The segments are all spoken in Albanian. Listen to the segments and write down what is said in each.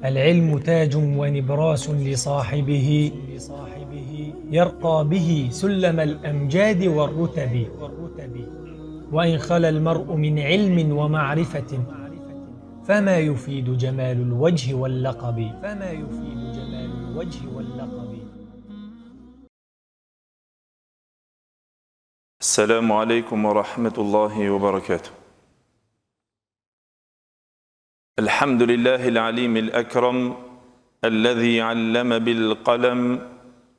العلم تاج ونبراس لصاحبه يرقى به سلم الأمجاد والرتب وإن خلا المرء من علم ومعرفة فما يفيد جمال الوجه واللقب السلام عليكم ورحمة الله وبركاته. الحمد لله العليم الأكرم الذي علم بالقلم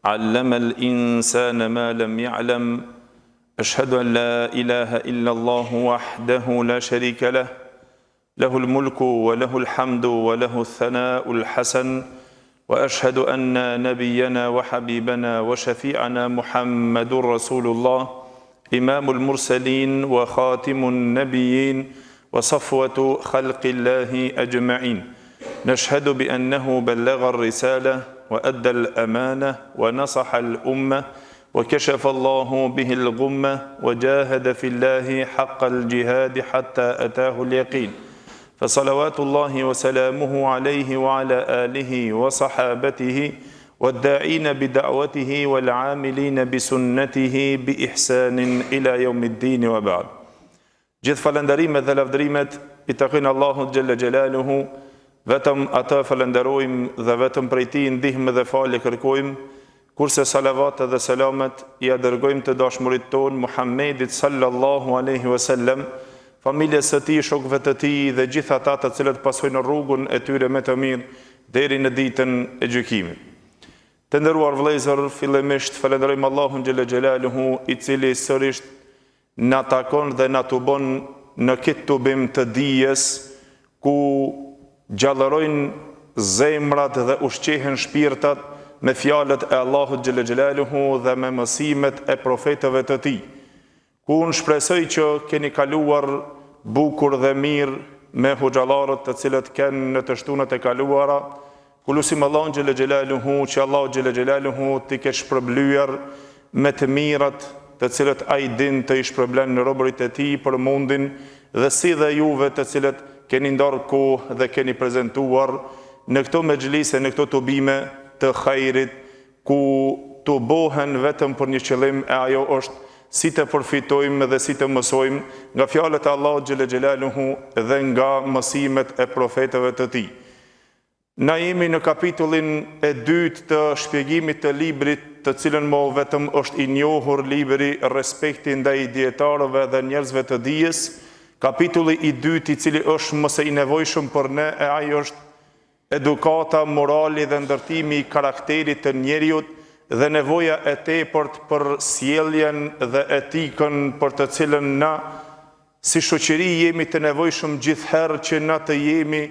علم الإنسان ما لم يعلم. أشهد أن لا إله إلا الله وحده لا شريك له له الملك وله الحمد وله الثناء الحسن وأشهد أن نبينا وحبيبنا وشفيعنا محمد رسول الله إمام المرسلين وخاتم النبيين وصفوة خلق الله أجمعين. نشهد بأنه بلغ الرسالة وأدى الأمانة ونصح الأمة وكشف الله به الغمة وجاهد في الله حق الجهاد حتى أتاه اليقين. فصلوات الله وسلامه عليه وعلى آله وصحابته والداعين بدعوته والعاملين بسنته بإحسان إلى يوم الدين وبعد. Gjithë falënderimet dhe lavdërimet i takojnë Allahut xhalla xhelaluhu, vetëm atë falenderojmë dhe vetëm prej tij ndihmë dhe falje kërkojmë, kurse salavatet dhe selamet i dërgojmë të dashurit ton Muhammedit sallallahu alaihi wasallam, familjes së tij, shokëve të tij dhe gjithë ata të cilët pasojnë rrugën e tyre me të mirë deri në ditën e gjykimit. Të nderuar vëllezër, fillimisht falenderojmë Allahun xhalla xhelaluhu, i cili sërish na takon dhe na të bon në këtë tubim të dijes, ku gjallërojnë zemrat dhe ushqehen shpirtat me fjalët e Allahut xhalla xhelaluhu dhe me mësimet e profetëve të tij, ku unë shpresoj që keni kaluar bukur dhe mirë me hoxhallarët të cilët kanë në të shtunat e kaluara, ku lutim Allahun xhalla xhelaluhu që Allahu xhalla xhelaluhu t'i ketë shpërblyer me të mirat të cilët ai din të i shpërblen në robërit e tij për mundin, dhe si dhe juve të cilët keni ndarë kohë dhe keni prezentuar në këto mexhlise, në këto tubime të hajrit, ku të bohen vetëm për një qëllim, e ajo është si të përfitojmë dhe si të mësojmë nga fjalët e Allahut xhalla xhelaluhu dhe nga mësimet e profetëve të tij. Na jemi në kapitullin e dytë të shpjegimit të librit, të cilën mo vetëm është i njohur libri Respekti ndaj dietarëve dhe njerëzve të dijes, kapitulli i dytë i cili është mëse i nevojshëm për ne, e ai është edukata, morali dhe ndërtimi i karakterit të njeriut dhe nevoja e tepërt për sjelljen dhe etikën për të cilën na si shoqëri jemi të nevojshëm gjithherë që na të jemi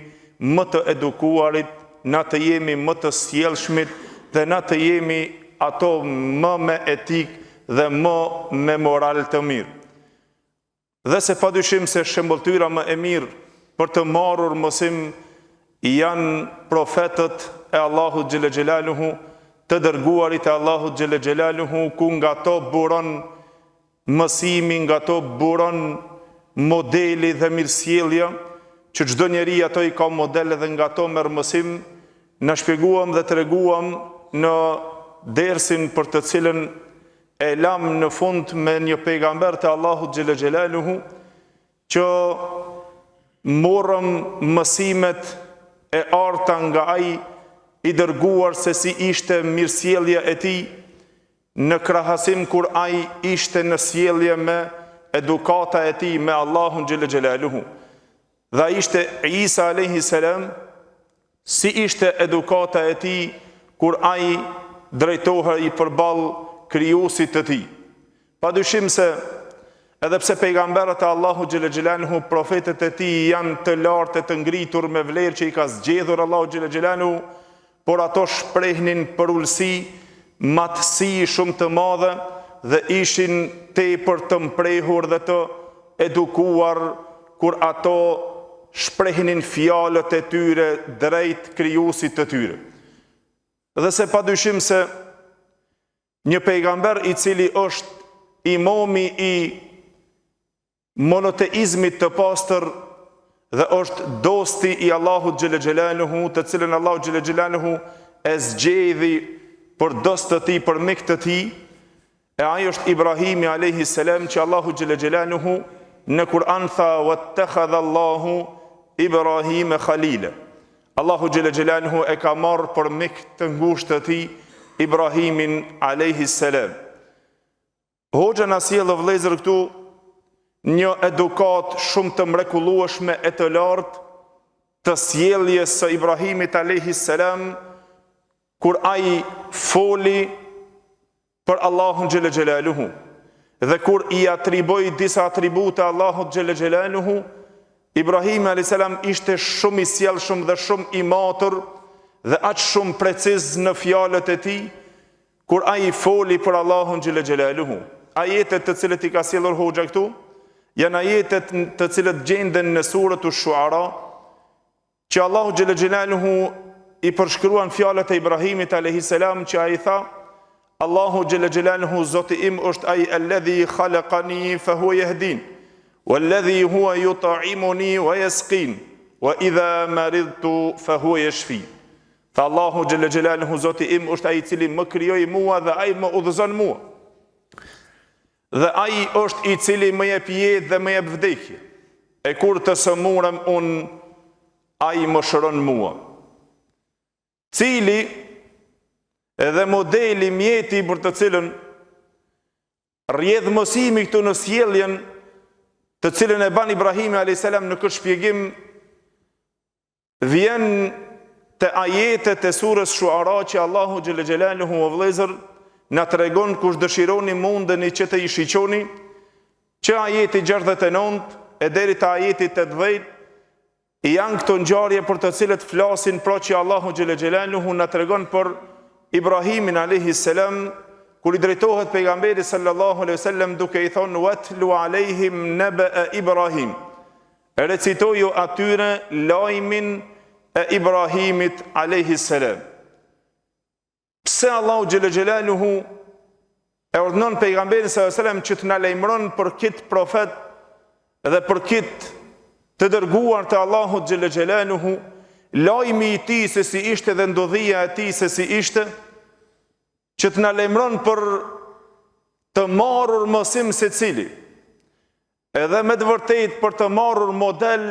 më të edukuarit, na të jemi më të sjellshmit dhe na të jemi ato më me etik dhe më me moral të mirë. Dhe se padyshim se shembulltyra më e mirë për të marrur mësim janë profetët e Allahut xhalla xhelaluhu, të dërguarit e Allahut xhalla xhelaluhu, ku nga to buron mësimi, nga to buron modeli dhe mirësjellja, që çdo njeri ato i ka modele dhe nga to merr mësim. Na shpjeguam dhe treguam në dersin për të cilën e lam në fund me një pejgamber të Allahut xhalla xhelaluhu, që morëm mësimet e arta nga ai i dërguar se si ishte mirësjellja e tij, në krahasim kur ai ishte në sjellje me edukata e tij me Allahun xhalla xhelaluhu. Dhe ishte Isa alayhi salam, si ishte edukata e tij kur ai drejtohej i përballë krijuesit të tij. Padyshim se edhe pse pejgamberët e Allahut xhalla xhelaluhu, profetët e tij janë të lartë e të ngritur me vlerë që i ka zgjedhur Allahu xhalla xhelaluhu, por ato shprehnin për ulësi, matësi shumë të madhe dhe ishin tepër të mprehur dhe të edukuar kur ato shprehnin fjalët e tyre drejt krijuesit të tyre. Dhe se padyshim se një pejgamber i cili është imami i monoteizmit të pastër dhe është dosti i Allahut xhelle xhelaluhu, të cilën Allahu xhelle xhelaluhu e zgjedhi për dost të tij, për mik të tij. E ai është Ibrahimi alayhi salam, që Allahu xhelle xhelaluhu në Kur'an tha wattakhadha Allahu Ibrahime khalila. Allahu xhelle xhelaluhu e ka marrë për mik të ngushtë të tij Ibrahimin alayhi salam. Hoxha na sjellë vëllezër këtu një edukat shumë të mrekullueshme e të lartë të sjelljes së Ibrahimit alayhi salam, kur ai foli për Allahun xhelle xhelaluhu dhe kur i atriboi disa atribute Allahut xhelle xhelaluhu. Ibrahimi alayhis salam ishte shumë i sjellshëm dhe shumë i matur dhe aq shumë preciz në fjalët e tij kur ai foli për Allahun xhelle xhelaluhu. Ajetet të cilët i ka sjellur hoxha këtu janë ajetet të cilët gjenden në surën Ash-Shu'ara, që Allahu xhelle xhelaluhu i përshkruan fjalët e Ibrahimit alayhis salam, që ai tha: Allahu xhelle xhelaluhu, Zoti im është ai alladhi khalaqani fa huwa yahdin walladhi huwa yut'imuni wa yasqin wa idha maridtu fa huwa yashfi. Tha Allahu xhelle xhelaluhu, Zoti im është ai i cili më krijoi mua dhe ai më udhëzon mua. Dhe ai është i cili më jep jetë dhe më jep vdekje. E kur të sëmurem unë, ai më shëron mua. Cili edhe modeli, mjeti për të cilën rrjedh mësimi këtu në sjelljen të cilën e ban Ibrahimi a.s. në këtë shpjegim, vjen të ajetet e surës Shuara, që Allahu xhelle xhelaluhu o vëllezër na tregon kush dëshironi mundeni që të i shiqoni, që ajeti 69 e deri te ajeti 80 janë këto ngjarje për të cilët flasin, pra që Allahu xhelle xhelaluhu na tregon për Ibrahimin alayhis salam, kur i drejtohet pejgamberit sallallahu alaihi wasallam duke i thonë watlu alehim naba Ibrahim. Recitoju atyre lajmin e Ibrahimit alayhis salam. Pse Allahu xhelle xhelaluhu e ordnon pejgamberin sallallahu alaihi wasallam që të na lajmëron për këtë profet dhe për këtë të dërguar të Allahut xhelle xhelaluhu, lajmi i tij se si ishte dhe ndodhia e tij se si ishte, që të na lajmëron për të marrur mësim secili. Edhe me të vërtetë për të marrur model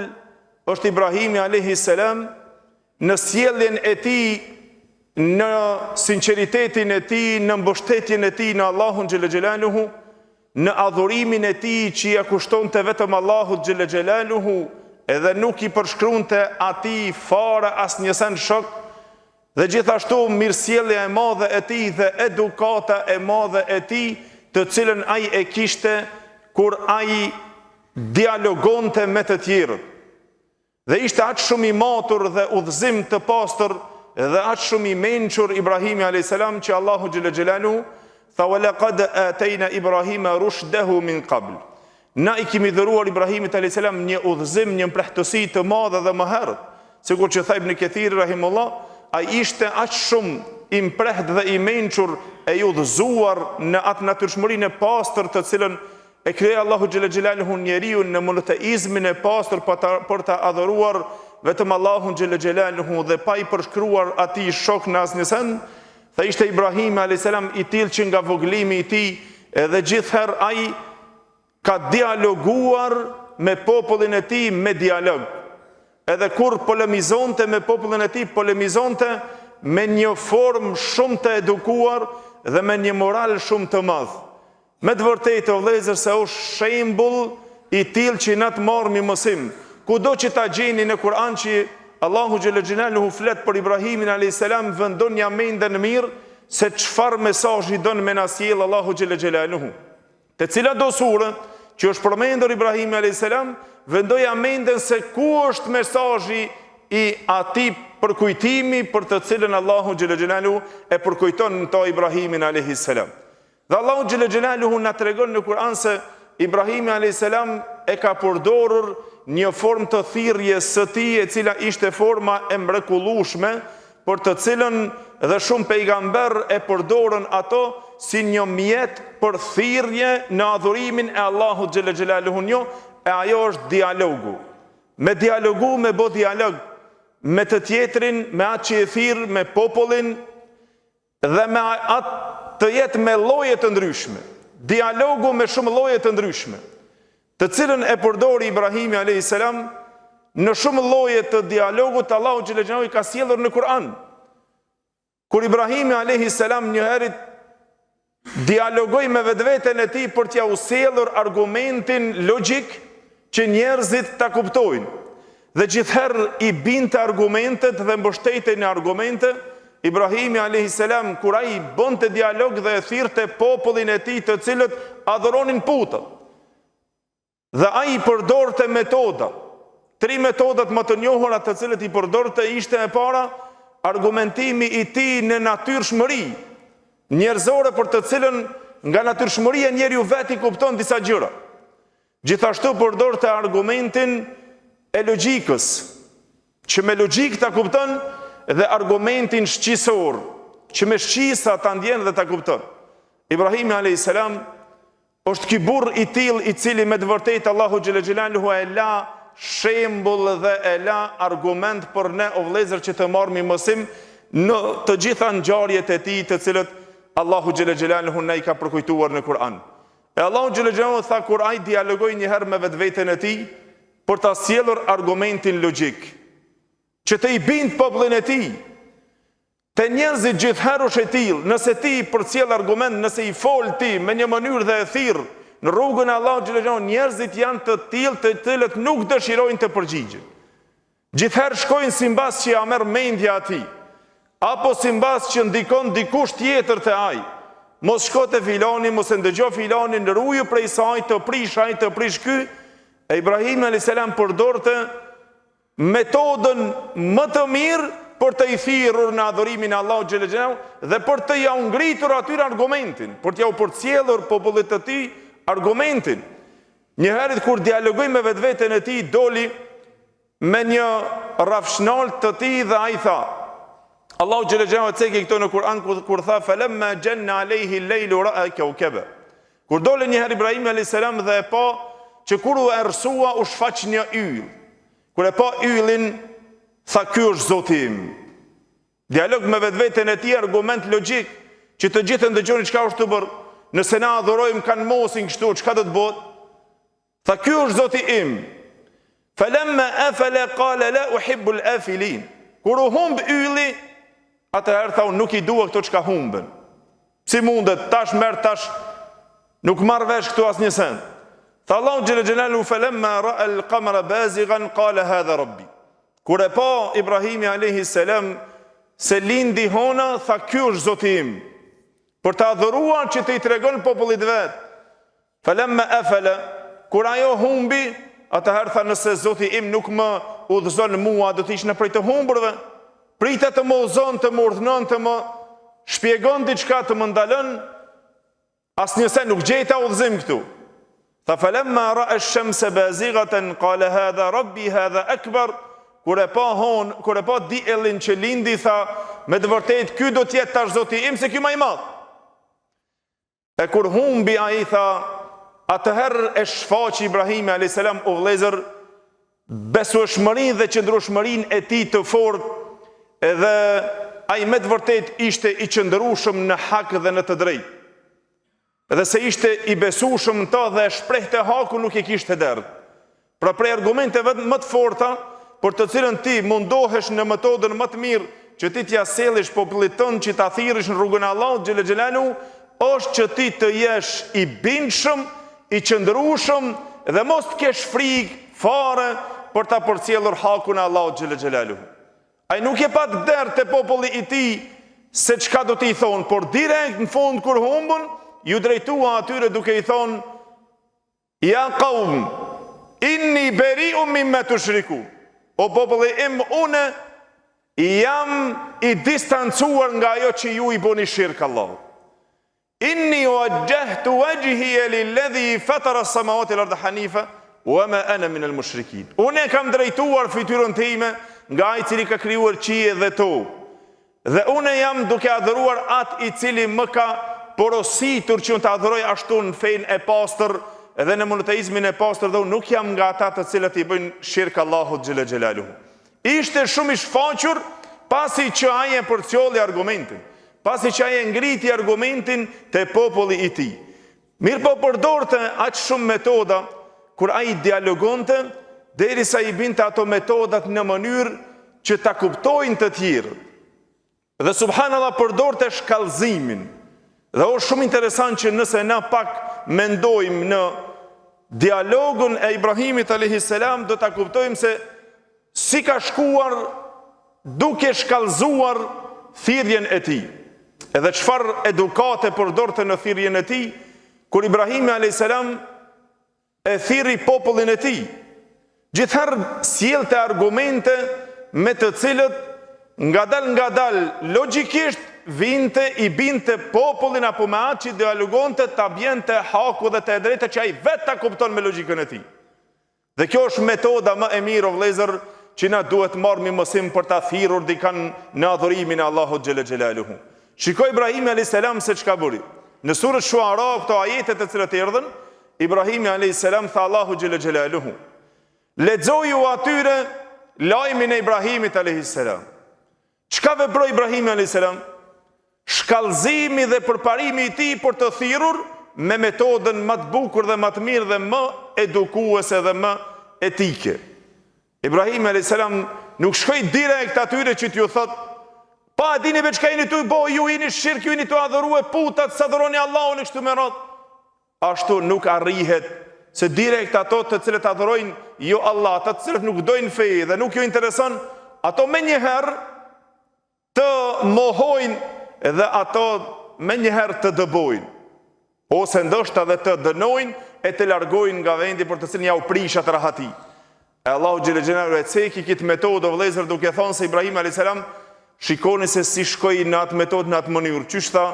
është Ibrahimi alayhis salam në sjelljen e tij, në sinqeritetin e tij, në mbështetjen e tij në Allahun xhelle xhelaluhu, në adhurimin e tij që ja kushtonte vetëm Allahut xhelle xhelaluhu, edhe nuk i përshkruante atij fare asnjë sen shok, dhe gjithashtu mirësjellja e madhe e tij dhe edukata e madhe e tij, të cilën ai e kishte kur ai dialogonte me të tjerët. Dhe ishte aq shumë i matur dhe udhëzim të pastër dhe aq shumë i mençur Ibrahimi alayhis salam, që Allahu xhelle xhelaluhu tha walaqad atayna Ibrahima rushdahu min qabl. Na i kemi dhëruar Ibrahimit alayhis salam një udhëzim, një mprehtësi të madhe dhe më herët. Sikur që tha Ibn Kathir rahimullah, ai ishte aq shumë i mpreht dhe i mençur e i udhëzuar në atë natyrshmërinë e pastër të cilën e krijoi Allahu xhelle xhelaluhu njeriu në monoteizmin e pastër për ta adhuruar vetëm Allahun xhelle xhelaluhu dhe pa i përshkruar atij shok në asnjë sen. Tha ishte Ibrahim alayhis salam i tillë që nga voglimi i tij edhe gjithherë ai ka dialoguar me popullin e tij me dialog. Edhe kur polemizonte me popullin e tij, polemizonte me një formë shumë të edukuar dhe me një moral shumë të madh. Me të vërtetë o vëllezër se është shembull i tillë që na të marrëmi mësim. Kudo që ta gjeni në Kur'an që Allahu xhelle xhelaluhu flet për Ibrahimin alayhis salam, vendon ja mendën mirë se çfarë mesazhi don me na sjell Allahu xhelle xhelaluhu. Te cila do sure që është përmendur Ibrahimi alayhis salam, vendoja mendën se ku është mesazhi i atij përkujtimi për të cilën Allahu xhelle xhelaluhu e përkujton në to Ibrahimin alayhis salam. Dhe Allahu xhelle xhelaluhu na tregon në Kur'an se Ibrahimi alayhis salam e ka përdorur një formë të thirrjes së tij, e cila ishte forma e mrekullueshme, për të cilën dhe shumë pejgamber e përdorën ato si një mjet për thirrje në adhurimin e Allahut xhelle xhelaluhu. E ajo është dialogu me dialogu, me bo dialog me të tjetrin, me atë që e thirr, me popullin dhe me atë të jetë me lloje të ndryshme. Dialogu me shumë lloje të ndryshme, të cilën e përdori Ibrahimi a.s. në shumë lloje të dialogut. Allahu xhelalu xhelalu ka sjellur në Kur'an. Kur Ibrahimi a.s. një herë dialogoi me vetveten e tij për t'ia u sjellur argumentin logjik që njerëzit ta kuptojnë. Dhe gjithherë i binte argumentet dhe mbështetej në argumente. Ibrahimi a.s. kur ai bënte dialog dhe e thirrte popullin e tij të cilët adhuronin puta. Dhe ai përdorte metoda. 3 metodat më të njohura të cilët i përdorte ishte e para argumentimi i tij në natyrshmëri njerëzore, për të cilën nga natyrshmëria njeriu vetë i kupton disa gjëra. Gjithashtu përdorte argumentin e logjikës, që me logjik ta kupton, dhe argumentin shqisor, që me shqisa ta ndjen dhe ta kupton. Ibrahimi a.s. është ky burr i tillë i cili me të vërtetë Allahu xhelalu xhelaluhu e la shembull dhe e la argument për ne o vëllezër që të marrim mësim në të gjitha ngjarjet e tij të cilët Allahu xhelalu xhelaluhu na i ka përkujtuar në Kur'an. E Allahu xhelalu xhelaluhu tha kur ai dialogoi një herë me vetveten e tij për ta sjellur argumentin logjik, që të i bind popullin e tij. Te njerëzit gjithherë është e tillë, nëse ti përcjell argument, nëse i fol ti me një mënyrë dhe e thirr në rrugën e Allahut xhelalu xhelaluhu, njerëzit janë të tillë të cilët nuk dëshirojnë të përgjigjen. Gjithherë shkojnë simbas që ja merr mendja atij, apo simbas që ndikon dikush tjetër te ai. Mos shko te filani, mos e ndëgjo filanin, ruaju prej saj, të prish ai, të prish ky. E Ibrahim a.s. përdorte metodën më të mirë për të i thirrur në adhurimin e Allahut xhelalu xhelalu dhe për të ja ngritur atyre argumentin, për t'ja u përcjellur popullit të tij argumentin. Një herë kur dialogoi me vetveten e tij, doli me një rafshnal të tij dhe ai tha, Allahu xhelalu xhelalu ceki këto në Kur'an kur tha falamma janna alayhi al-laylu ra'a kawkaba. Kur doli një herë Ibrahim a.s. dhe e pa që kur u errësua u shfaq një yll. Kur e pa yllin, tha ky është Zoti im. Dialog me vetveten e tij, argument logjik, që të gjithë ndëgjoni çka është të bërë. Nëse na adhurojmë kanë mosin kështu, çka do të bëhet? Tha ky është Zoti im. Falamma afala qala la uhibbu al-afilin. Kur u humb ylli, atëherë tha unë nuk i dua këto çka humben. Si mundet tash merr tash nuk marr vesh këtu asnjë send. Tha Allahu xhelalu xhelalu falamma ra'a al-qamara bazighan qala hadha rabbi. Kur e pa Ibrahimi a.s. se lindi hona, tha ky është Zoti im. Për të adhuruar që të i tregon popullit vet. Falamma afala, kur ajo humbi, atëherë tha nëse Zoti im nuk më udhëzon mua, do të ish në prej të humburve. Pritet të më udhëzon, të më urdhënon, të më shpjegon diçka, të më ndalon. Asnjëse nuk gjeta udhëzim këtu. Tha falamma ra'a ash-shamsa bazighatan qala hadha rabbi hadha akbar. Kur e pa diellin që lindi, tha me të vërtetë ky do të jetë tash Zoti im, se ky më i madh. E kur humbi ai tha, atëherë e shfaqi Ibrahimi a.s. o vëllezër besueshmërinë dhe qëndrueshmërinë e tij të fortë, edhe ai me të vërtetë ishte i qëndrueshëm në hak dhe në të drejtë. Edhe se ishte i besueshëm të dhe e shprehte hakun, nuk e kishte derdh. Pra prej argumenteve më të forta për të cilën ti mundohesh në metodën më të mirë që ti t'ja sjellësh popullit tënd që ta thirrësh në rrugën e Allahut xhelalu xhelalu, është që ti të jesh i bindshëm, i qëndrueshëm dhe mos të kesh frikë fare për ta përcjellur hakun e Allahut xhelalu xhelalu. Ai nuk e pat derë te populli i tij se çka do t'i thonë, por direkt në fund kur humbën, ju drejtua atyre duke i thonë: Ja qaum, inni beri'un mimma tushrikun. O populli im, une jam i distancuar nga ajo që ju i bëni shirk Allahut. Inni wajjahtu wajhiya lilladhi fatara as-samawati wal-ardha hanifa wa ma ana min al-mushrikin. Une kam drejtuar fytyrën time nga ai i cili ka krijuar qiellin dhe tokën. Dhe une jam duke adhuruar atë i cili më ka porositur që unë të adhuroj ashtu në fenë e pastër edhe në monoteizmin e pastër dhe unë nuk jam nga ata të cilët i bëjnë shirk Allahut xhela xhelaluhu. Ishte shumë i shfaqur pasi që ai e përcjolli argumentin, pasi që ai e ngriti argumentin te populli i tij. Mirë po përdorte aq shumë metoda kur ai dialogonte, derisa i binte ato metodat në mënyrë që ta kuptojnë të tjerë. Dhe subhanallahu përdorte shkallëzimin. Dhe është shumë interesant që nëse na pak mendojmë në dialogun e Ibrahimit a.s. do ta kuptojmë se si ka shkuar duke shkallëzuar thirrjen e tij. Edhe çfarë edukate përdorte në thirrjen e tij, kur Ibrahimi a.s. e thirri popullin e tij. Gjithherë sjellte argumente me të cilët ngadal logjikisht vinte i binte popullin apo me atë që dialogonte ta bjente haku dhe të drejtë që ai vetë ta kupton me logjikën e tij. Dhe kjo është metoda më e mirë o vëllezër që na duhet marrë mësim për ta thirrur dikan në adhurimin e Allahut xhela xhelaluhu. Shikoj Ibrahimi a.s. se çka bëri. Në surën Shuara këto ajete të cilat erdhën, Ibrahimi a.s. tha Allahu xhela xhelaluhu: lexoju atyre lajmin e Ibrahimit a.s. Çka veproi Ibrahimi a.s.? Shkallëzimi dhe përparimi i tij për të thirrur me metodën më të bukur dhe më të mirë dhe më edukuese dhe më etike. Ibrahimi a.s. nuk shkoi direkt atyre që t'ju thot: pa dini me çka jeni tu bo, ju jeni shirk, ju jeni tu adhurue putat, sa adhuroni Allahun e kështu me radhë. Ashtu nuk arrihet, se direkt ato të cilët adhurojnë jo Allah, ato të cilët nuk dojnë fe dhe nuk ju intereson, ato me njëherë të mohojnë dhe ato me njëherë të dëbojnë, ose ndoshta dhe të dënojnë e të largojnë nga vendi për të cilin ja u prishat rahati. E Allahu xhela xhelaluhu e ceki këtë metodë o vëllezër duke thonë se Ibrahim a.s. shikoni se si shkoi në atë metodë, në atë mënyrë. Qysh tha?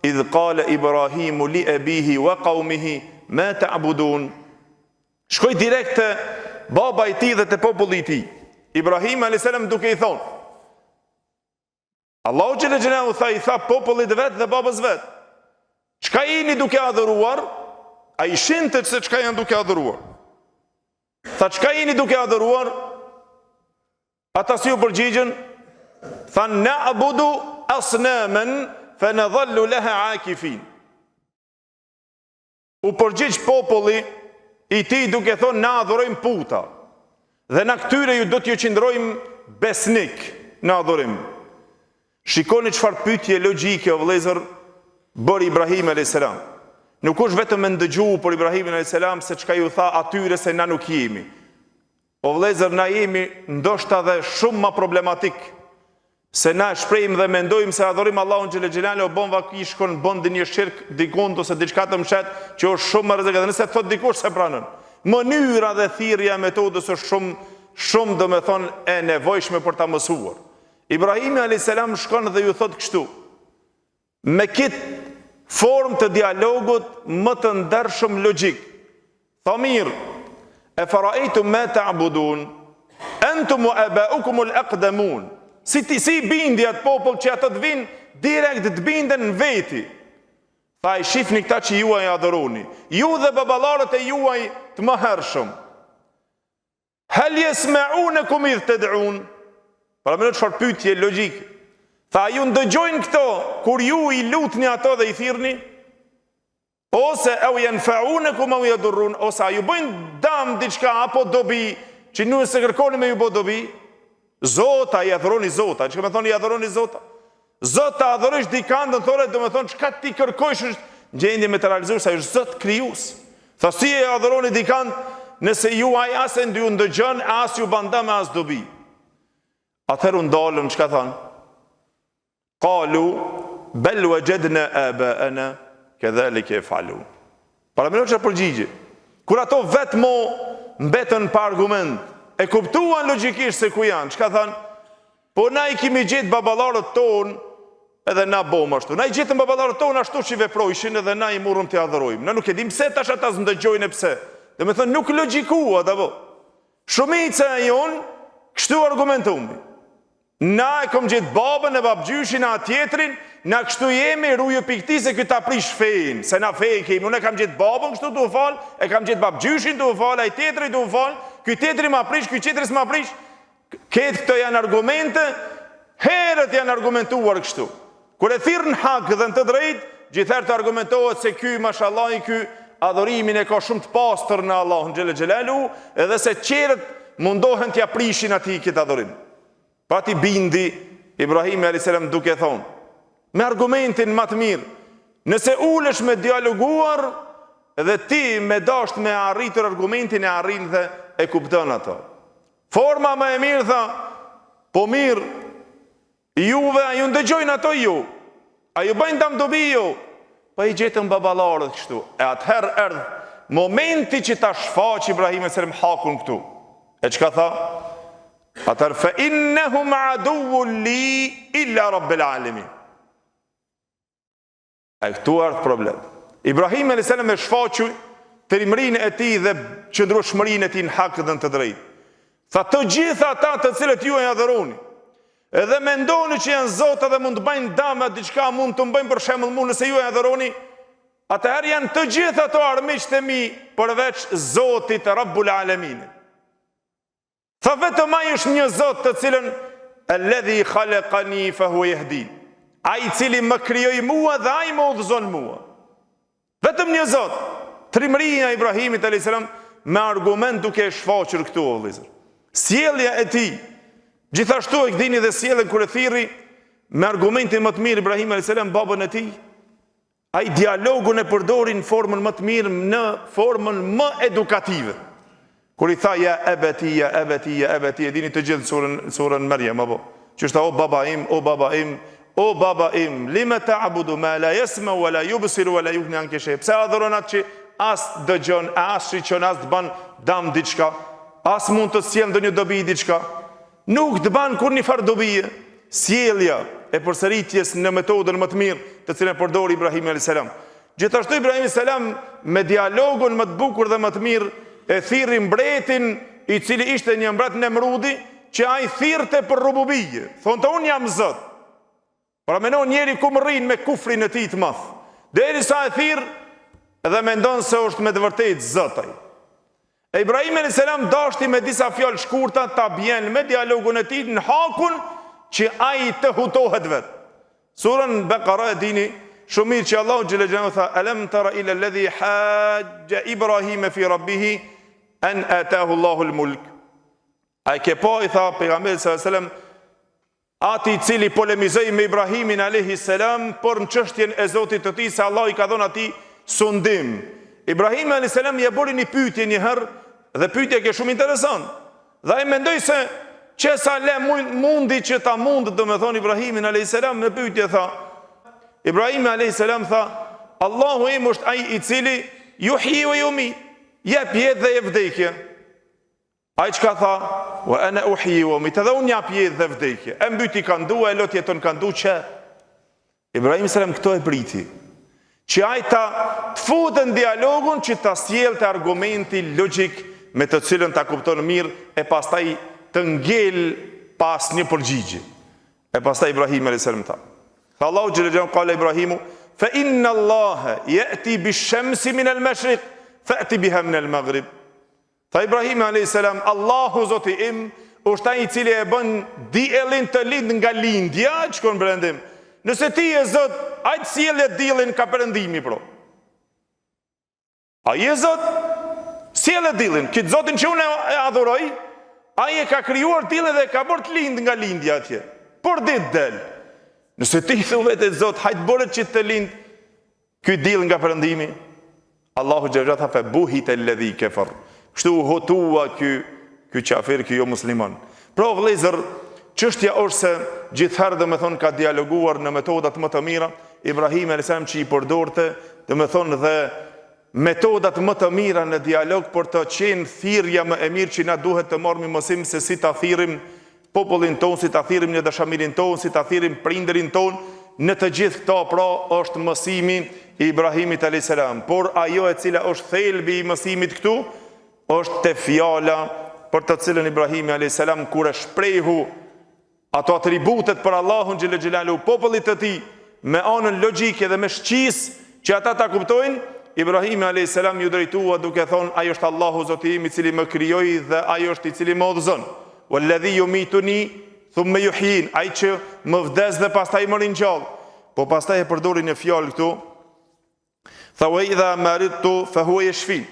Idh qala Ibrahimu li abihi wa qaumihi ma ta'budun. Shkoi direkt te baba i tij dhe te populli i tij. Ibrahim a.s. duke i thonë, Allahu xhela xhelaluhu tha, i tha popullit vet dhe babës vet: çka jeni duke adhuruar? Ai shinte se çka janë duke adhuruar. Tha: çka jeni duke adhuruar? Ata si u përgjigjen? Tha: na'budu asnaman fa nadhallu laha akifin. U përgjigj populli i tij duke thonë: na adhurojmë puta dhe na këtyre ju do t'ju qëndrojmë besnik në adhurim. Shikoni çfarë pyetje logjike o vëllezër bëri Ibrahim a.s. Nuk është vetëm me ndëgju për Ibrahimin a.s. se çka ju tha atyre se na nuk jemi. O vëllezër, na jemi ndoshta dhe shumë më problematik, se na shprehim dhe mendojmë se adhurim Allahun xhela xhelaluhu bon vakishkon, bon një shirk dikund ose diçka të mshet që është shumë më rrezikshme. Nëse thot dikush se pranon, mënyra dhe thirrja e metodës është shumë domethënë e nevojshme për ta mësuar. Ibrahimi a.s. shkon dhe ju thot kështu, me këtë formë të dialogut më të ndershëm logjik. Tha: mirë, e faraitum ma ta'budun antum wa aba'ukum al-aqdamun. Si bindi atë popull që ato të vinë direkt të binden në veti. Tha: i shifni këta që juaj adhuroni, ju dhe baballarët e juaj të mëhershëm. Hal yasma'unakum idh tad'un. Para më në çfarë pyetje logjike. Tha: ju ndëgjojnë këto kur ju i lutni ato dhe i thirrni? Ose au yanfa'unakum au yadurrun, ose ju bëjnë dëm diçka apo dobi që ju se kërkoni me ju bë dobi? Zota, i adhuroni Zota. Çka më thoni i adhuroni Zota? Zota adhurosh dikant, do thonë, do të thonë çka ti kërkosh është gjendje me të realizuar, sa është Zot krijues. Tha: si e adhuroni dikant nëse ju ai as e ndy ndëgjon, as ju banda me as dobi? Atëherë ndalën, çka thanë? Qalu bel wajadna aba'ana kadhalika yaf'alun. Para më në përgjigje. Kur ato vetëm mbetën pa argument, e kuptuan logjikisht se ku janë, çka thanë? Po na i kemi gjetë baballarët tonë, edhe na bëmë ashtu. Na i gjetëm baballarët tonë ashtu që veprojshin, edhe na i morëm të adhurojmë. Na nuk e dim pse tash ata ndëgjojnë pse. Domethënë nuk logjikua apo. Shumica e jon kështu argumentojnë. Na e kom gjetë babën e babgjyshin a tjetrin na kështu jemi, ruju pikti se këtë aprish fejnë, se na fejnë kemi, unë e kam gjithë babën kështu të u falë, e kam gjithë babgjyshin të u falë, e tjetëri të u falë, këtë tjetëri më aprish, këtë tjetëri më aprish, këtë këto janë argumente, herët janë argumentuar kështu. Kër e thirë në hakë dhe në të drejtë, gjithëherë të argumentohet se ky, mashallah, ky adhurimin e ka shumë të pastër në Allahun xhelle xhelalu, edhe se qerët mundohen t'ja prishin atij këtë adhurim. Pa ti bindi Ibrahimi a.s. duke thonë, me argumentin më të mirë, nëse ulesh me dialoguar dhe ti me dasht me arritur argumentin e arrin dhe e kupton ato. Forma më e mirë tha, po mirë, juve a ju ndëgjojnë ato ju, a ju bëjnë dam dobi ju, pa i gjetën babalarët kështu. E atëherë erdhë momenti që ta shfaq Ibrahim e sërëm hakun këtu. E që ka tha? Atëherë, fe innehum aduwu li illa rabbil alamin. E këtu ardhë problem. Ibrahim e sërëm e shfaqu të rimrin e ti dhe qëndrueshmërinë e ti në hak dhe në të drejtë. Tha të gjitha ata të cilët ju e adhuroni, edhe mendoni që janë zotë dhe mund të bëjnë dama, diçka mund të bëjnë për shembull mund nëse ju e adhuroni, atëherë janë të gjitha ato armiqtë e mi përveç Zotit Rabbul Alamin. Tha vetëm ai është një Zot të cilën alladhi khalaqani fa huwa yahdin. Ai i cili më krijoi mua dhe ai më udhëzon mua. Vetëm një Zot. Trimëria e Ibrahimit alayhis salam me argument duke e shfaqur këtu o vëllezër. Sjellja e tij. Gjithashtu e këdini dhe sjellën kur e thirri me argumentin më të mirë Ibrahim a.s. babën e tij. Ai dialogun e përdori në formën më të mirë, në formën më edukative. Kur i tha ja ebeti, ja ebeti, ja ebeti, e dini të gjithë surën Maryam apo. Që është o baba im, o baba im, o baba im, lima ta'budu ma la yasma wa la yubsiru wa la yughni anka shay. Pse adhuron atë që as dëgjon, as shiqon, as të bën dam diçka, as mund të sjell ndonjë dobi diçka. Nuk të banë kur një farë dobije, sjellja e përsëritjes në metodën më të mirë të cilën përdori Ibrahim a.s. Gjithashtu Ibrahim a.s. me dialogun më të bukur dhe më të mirë e thirri mbretin i cili ishte një mbret Nemrudi që ai thirrte për rububije. Thonë të unë jam Zot. Pra menon njeri ku më rrin me kufrin e tij të madh. Derisa e thirr dhe mendon se është me të vërtetë Zot ai. E Ibrahim a.s. dashti me disa fjalë shkurta ta bjen me dialogun e tij në hakun që ai të hutohet vet. Surën Bekara e dini shumë mirë që Allahu xhelalu xhelalu tha alam tara ila alladhi hajja Ibrahim fi rabbih an ataahu Allahu al-mulk. Ai ke po i tha pejgamberi sallallahu alaihi wasallam ati i cili polemizoi me Ibrahimin alayhi salam për në çështjen e Zotit të tij se Allah i ka dhënë atij sundim. Ibrahim alayhis salam ja bëri një pyetje një herë dhe pyetja që shumë interesant. Dhe ai mendoi se çesa le mundi që ta mund, domethënë Ibrahimin alayhis salam në pyetje tha. Ibrahim alayhis salam tha, Allahu im është ai i cili yuhyi wa yumit, jep jetë dhe jep vdekje. Ai çka tha? Wa ana uhyi wa umit, edhe unë jap jetë dhe vdekje. E mbyti ka ndu, e lot jeton ka ndu që Ibrahim salam këto e priti. Që ai ta të futë në dialogun që ta sjellte argumenti logjik me të cilën ta kupton mirë e pastaj të ngel pas një përgjigje. E pastaj Ibrahim alayhis salam tha. Tha Allahu xhelalu xhelalu qala Ibrahimu fa inna Allaha ya'ti bish-shamsi min al-mashriq fa'ti biha min al-maghrib. Tha Ibrahim alayhis salam, Allahu Zoti im është ai i cili e bën diellin të lind nga lindja, çkon brendim. Nëse ti e Zot, ajtë sjellë diellin ka perëndimi pro. Ai e Zot, sjellë diellin, këtë Zotin që unë e adhuroj, ai e ka krijuar diellin dhe ka bërë të lind nga lindja atje. Por ditë del. Nëse ti thu vetë Zot, hajtë bëret që të lind ky diell nga perëndimi, Allahu xhallahu ta fa buhita alladhi kafar. Kështu hotua ky qafir, ky jo musliman. Pra vëllezër, çështja është se gjithherë dhe me thonë ka dialoguar në metodat më të mira, Ibrahim alayhis salam që i përdorte, dhe me thonë dhe metodat më të mira në dialog për të qenë thirrja më e mirë që na duhet të marrim mësim se si ta thirrim popullin ton, si ta thirrim një dashamirin ton, si ta thirrim prindërin ton, në të gjithë këto pra është mësimi i Ibrahimit alayhis salam. Por ajo e cila është thelbi i mësimit këtu, është te fjala për të cilën Ibrahimi alayhis salam kur e shprehu ato atributet për Allahun xhelalu xhelalu popullit të tij me anën logjike dhe me shqis që ata ta kuptojnë, Ibrahimi a.s. ju drejtua duke thonë, ai është Allahu Zoti im i cili më krijoi dhe ai është i cili më udhëzon. Walladhi yumituni thumma yuhyin, ai që më vdes dhe pastaj më ringjall. Po pastaj e përdorin në fjalë këtu, tha wa idha maridtu fa huwa yashfin.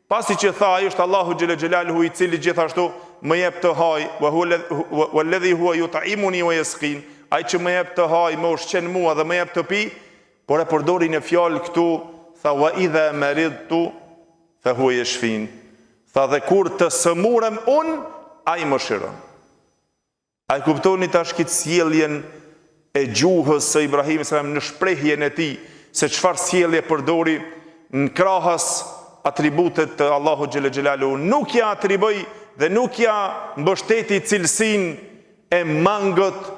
Pasi që tha ai është Allahu xhela xhelaluhu i cili gjithashtu më jep të haj, walladhi huwa yut'imuni wa yasqin, ai që më jep të haj, më ushqen mua dhe më jep të pi, por e përdori në fjalë këtu, tha wa idha maridtu fa huwa yashfin. Tha dhe kur të sëmurem unë, ai më shëron. Ai kuptoni tash këtë sjelljen e gjuhës së Ibrahimit në shprehjen e tij, se çfarë sjellje përdori në krahas atributet të Allahu xhela xhelalu. Nuk ja atriboj dhe nuk ja mbështeti cilësinë e mangët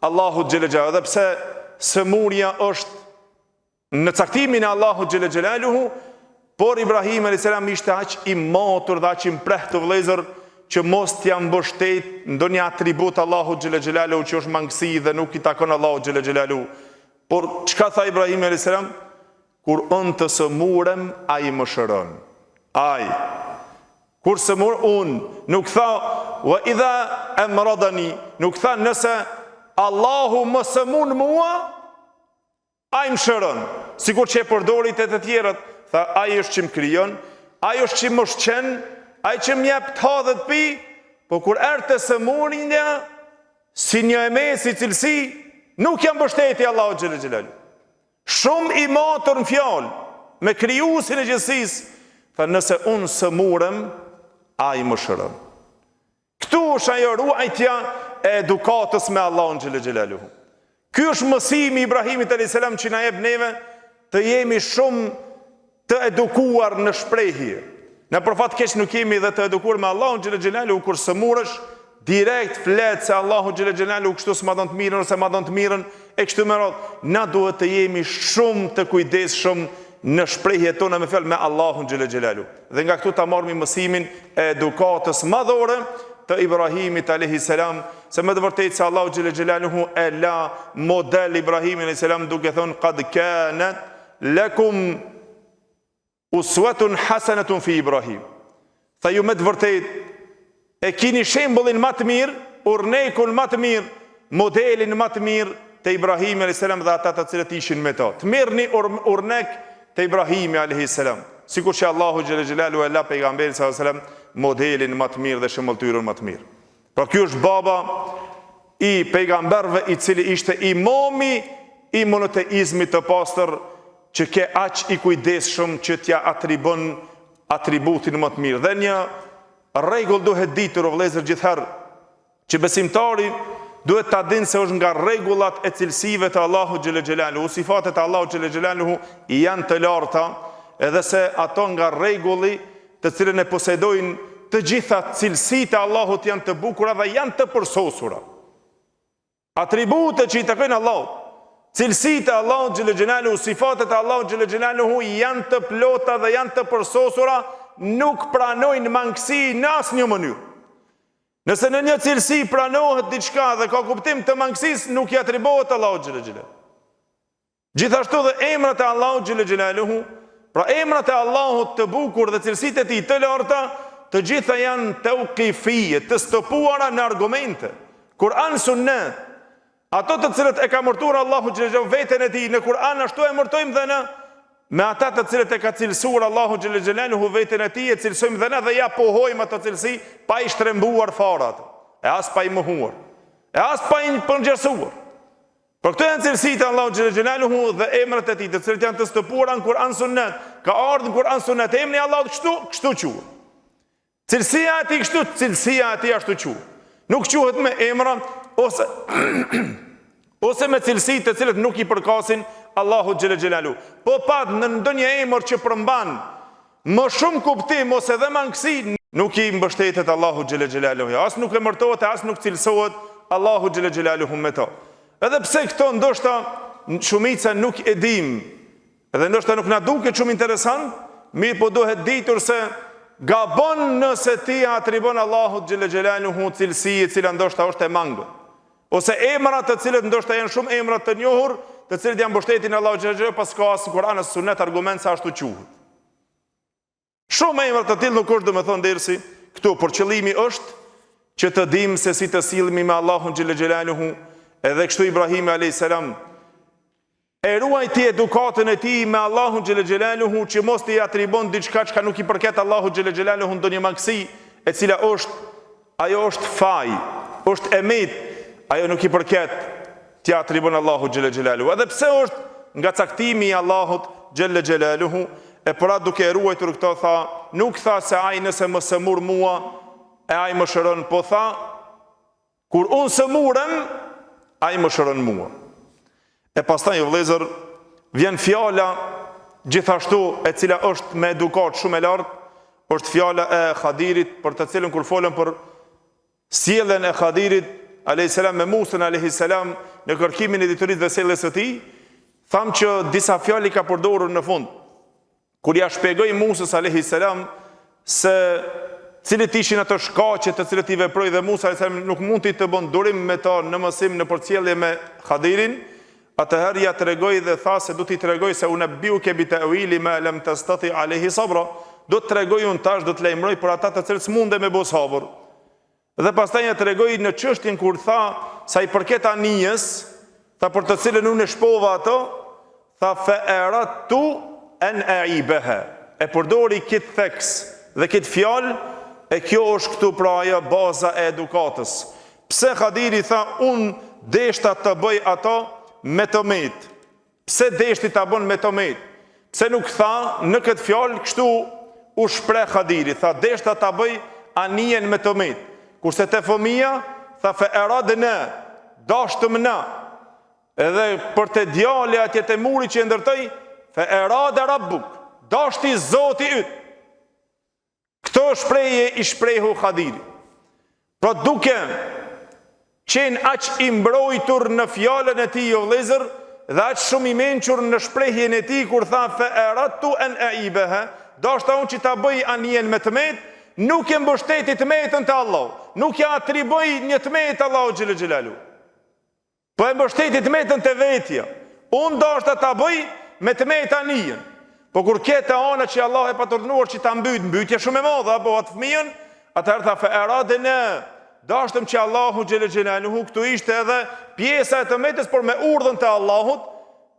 Allahu xhela xhelalu, edhe pse sëmurja është në caktimin e Allahu xhela xhelaluhu, por Ibrahim a.s. ishte aq i matur dhe aq i mprehtë vëllezër që mos t'ja mbështet ndonjë atribut Allahu xhela xhelaluhu që është mangësi dhe nuk i takon Allahu xhela xhelaluhu. Por çka tha Ibrahim a.s.? Kur unë të sëmurem, ai më shëron. Ai. Kur sëmur unë, nuk tha wa idha amradani, nuk tha nëse Allahu më sëmun mua, ai më shëron. Sikur që e përdorit e të tjerët, tha ai është që më krijon, ai është që më shqen, ai që më jep të ha dhe të pi, po kur erë të sëmurja, si një si cilësi, nuk jam mbështeti Allahu xhela xhelalu. Shumë i matur në fjalë, me krijuesin e gjithësisë, tha nëse unë sëmurem, ai më shëron. Këtu është ajo ruajtja e edukatës me Allahun xhela xhelaluhu. Ky është mësimi i Ibrahimit a.s. që na jep neve të jemi shumë të edukuar në shprehje. Në përfat keq nuk jemi dhe të edukuar me Allahun xhela xhelaluhu, kur sëmuresh direkt flet se Allahu xhela xhelaluhu kështu s'ma don të mirën ose ma don të mirën e kështu me radhë. Na duhet të jemi shumë të kujdesshëm në shprehjet tona me fjalë me Allahun xhela xhelaluhu. Dhe nga këtu ta marrim mësimin e edukatës madhore të Ibrahimit alayhis salam, se me të vërtetë se Allahu xhela xhelaluhu e la model Ibrahimin alayhis salam duke thonë qad kanat lakum uswatun hasanatun fi Ibrahim. Tha ju me të vërtetë e kini shembullin më të mirë, urnekun më të mirë, modelin më të mirë të Ibrahimi a.s. dhe ata të cilët ishin me ta. Të mirëni urnek të Ibrahimi a.s. Sikur që Allahu xhela xhelalu e la pejgamberin s.a.s. modelin më të mirë dhe shembulltyrën më të mirë. Pra ky është baba i pejgamberve i cili ishte imami i monoteizmit të pastër, që ke aq i kujdesshëm që t'ja atribon atributin më të mirë. Dhe një rregull duhet ditur o vëllezër gjithherë, që besimtari duhet ta dinë se është nga rregullat e cilësive të Allahu xhela xhelaluhu. Sifatet e Allahu xhela xhelaluhu janë të larta, edhe se ato nga rregulli të cilën e posedojnë të gjitha cilësitë e Allahut janë të bukura dhe janë të përsosura. Atributet që i takojnë Allahut, cilësitë e Allahut xhela xhelaluhu, sifatet e Allahut xhela xhelaluhu janë të plota dhe janë të përsosura, nuk pranojnë mangësi në asnjë mënyrë. Nëse në një cilësi pranohet diçka dhe ka kuptim të mangësisë, nuk i atribuohet Allahut xhela xhelaluhu. Gjithashtu dhe emrat e Allahut xhela xhelaluhu, pra emrat e Allahut të bukur dhe cilësitë e tij të larta, të gjitha janë tauqifie, të stopuara në argumente. Kur'an, Sunnet, ato të cilët e ka mërtuar Allahu xhela xhelaluhu veten e tij në Kur'an, ashtu e mërtojmë dhe në me ata të cilët e ka cilësuar Allahu xhela xhelaluhu veten e tij, e cilësojmë dhe ne dhe ja pohojmë ato cilësi pa i shtrembuar fare ato, e as pa i mohuar, e as pa i përngjersuar. Por këto janë cilësitë e Allahu xhela xhelaluhu dhe emrat e tij, të cilët janë të stopuara në Kur'an Sunnet. Ka ardhur në Kur'an Sunnet emri i Allahut kështu quhet. Cilësia e tij kështu, cilësia e tij ashtu quhet. Nuk quhet me emra ose me cilësi të cilët nuk i përkasin Allahu xhela xhelaluhu. Po pat në ndonjë emër që përmban më shumë kuptim ose edhe mangësi, nuk i mbështetet Allahu xhela xhelaluhu. As nuk e mërtohet, as nuk cilësohet Allahu xhela xhelaluhu me to. Edhe pse këto ndoshta shumica nuk e dim, edhe ndoshta nuk na duket shumë interesant, mirë po duhet ditur se gabon nëse ti atribon Allahu xhela xhelaluhu cilësi e cila ndoshta është e mangët, ose emrat të cilët ndoshta janë shumë emra të njohur, të cilët janë mbështetin Allahu xhallahu xhallahu, pas ka as Kur'an as Sunet argument se ashtu quhet. Shumë emra të tillë nuk është domethënë dersi këtu, por qëllimi është që të dimë se si të sillemi me Allahun xhallahu xhallahu, edhe kështu Ibrahimi alayhis salam e ruajti edukatën e tij me Allahun xhallahu xhallahu, që mos t'i atribon diçka që nuk i përket Allahut xhallahu xhallahu, ndonjë mangësi e cila ajo është faj, është emet, ajo nuk i përket t'ia atribon Allahut xhallahu xhallahu. Edhe pse është nga caktimi i Allahut xhallahu xhallahu, e pra duke e ruajtur këto tha, nuk tha se ai nëse më sëmur mua, e ai më shëron, po tha, kur unë sëmurem, ai më shëron mua. E pastaj vëllezër, vjen fjala gjithashtu e cila është me edukat shumë e lartë, është fjala e Khadirit, për të cilën kur folën për sjelljen e Khadirit alayhis salam me Musën alayhis salam në kërkimin e diturisë dhe sjelljes së tij, tham që disa fjalë ka përdorur në fund. Kur ja shpjegoi Musës alayhis salam se cilët ishin ato shkaqe të cilët i veproi dhe Musa alayhis salam nuk mund të bën durim me ta në mësim në përcjellje me Khadirin, atëherë ja tregoi dhe tha se do t'i tregoj se unë biuke bi ta'wili ma lam tastati alayhi sabra. Do të tregoj unë tash, do të lajmëroj për ata të cilët s'munde me bë sabër. Dhe pastaj ja tregoi në çështjen kur tha sa i përket anijes, tha për të cilën unë shpova ato, tha fa aratu an aibaha. E përdori këtë theks dhe këtë fjalë, e kjo është këtu pra ajo baza e edukatës. Pse Khadiri tha unë deshta të bëj ato me tomet? Pse deshti ta bën me tomet? Pse nuk tha në këtë fjalë kështu u shpreh Khadiri, tha deshta ta bëj anijen me tomet. Kurse te fëmia tha fe eradna, dashtëm na. Edhe për te djali atje te muri që e ndërtoi, fe erada rabbuk, dashti Zoti yt. Këto shprehje i shprehu Khadiri. Pra duke qenë aq i mbrojtur në fjalën e tij o vëllezër, dhe aq shumë i mençur në shprehjen e tij kur tha fe eratu an aibaha, dashta unë që ta bëj anijen me tmet, nuk e mbështeti tmetën te Allahu, nuk ja atriboi një tmet Allahu xhallahu xhelalu, po e mbështeti tmetën te vetja. Unë dashta ta bëj me tmet anijen. Po kur ketë ana që Allah e paturdhnuar që ta mbytje shumë e madhe apo atë fëmijën, atëherë tha fa aradna, dashtëm që Allahu xhallahu xhelalu këtu ishte edhe pjesa e tmetës, por me urdhën te Allahut,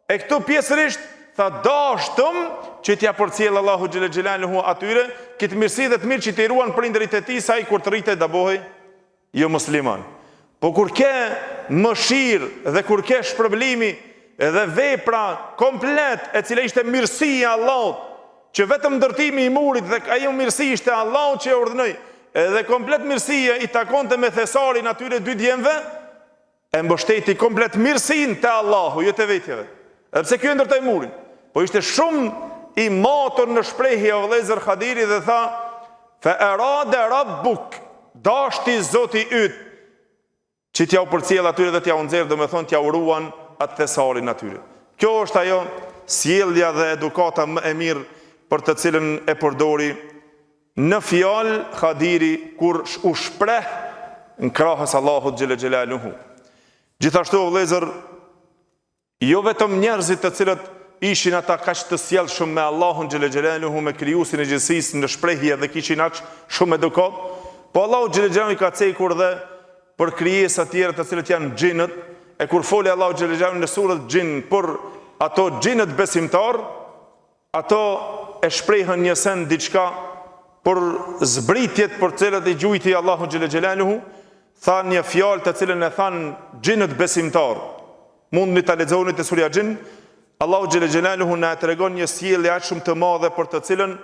e këtu pjesërisht tha dashtëm që t'ja përcjell Allahu xhallahu xhelalu atyre këtë mirësi dhe të mirë që t'i ruan prindërit e tij sa ai kur të rritet da bëhej jo musliman. Po kur ke mëshirë dhe kur ke shpërblimi edhe vepra komplet e cila ishte mirësia e Allahut, që vetëm ndërtimi i murit dhe ajo mirësi ishte Allahu që e urdhënoi, edhe komplet mirësia i takonte me thesarin atyre dy djemve, e mbështeti komplet mirësinë te Allahu, jo te vetjeve. Edhe pse ky ndërtoi murin, po ishte shumë i matur në shprehje o vëllezër Khadiri dhe tha fa arada rabbuk, dashti Zoti yt, që t'ja u përcjell atyre dhe t'ja u nxjerr, domethënë t'ja uruan atë thesarin atyre. Kjo është ajo sjellja dhe edukata më e mirë për të cilën e përdori në fjalë Khadiri kur u shpreh në krahës Allahut xhallahu xhelaluhu. Gjithashtu o vëllezër, jo vetëm njerëzit të cilët ishin ata kaq të sjellshëm me Allahun xhallahu xhelaluhu, me krijuesin e gjithësisë në shprehje dhe kishin aq shumë edukat, po Allahu xhallahu xhelaluhu ka cekur dhe për krijesa të tjera të cilët janë xhinët, e kur foli Allahu xhallahu xhelaluhu në surën Xhin për ato xhinët besimtar, ato e shprehën një send diçka për zbritjet për cilët i gjujti Allahu xhallahu xhelaluhu, thanë një fjalë të cilën e thanë xhinët besimtar. Mundni ta lexoni te surja Xhin, Allahu xhallahu xhelaluhu na tregon një sjellje aq shumë të madhe për të cilën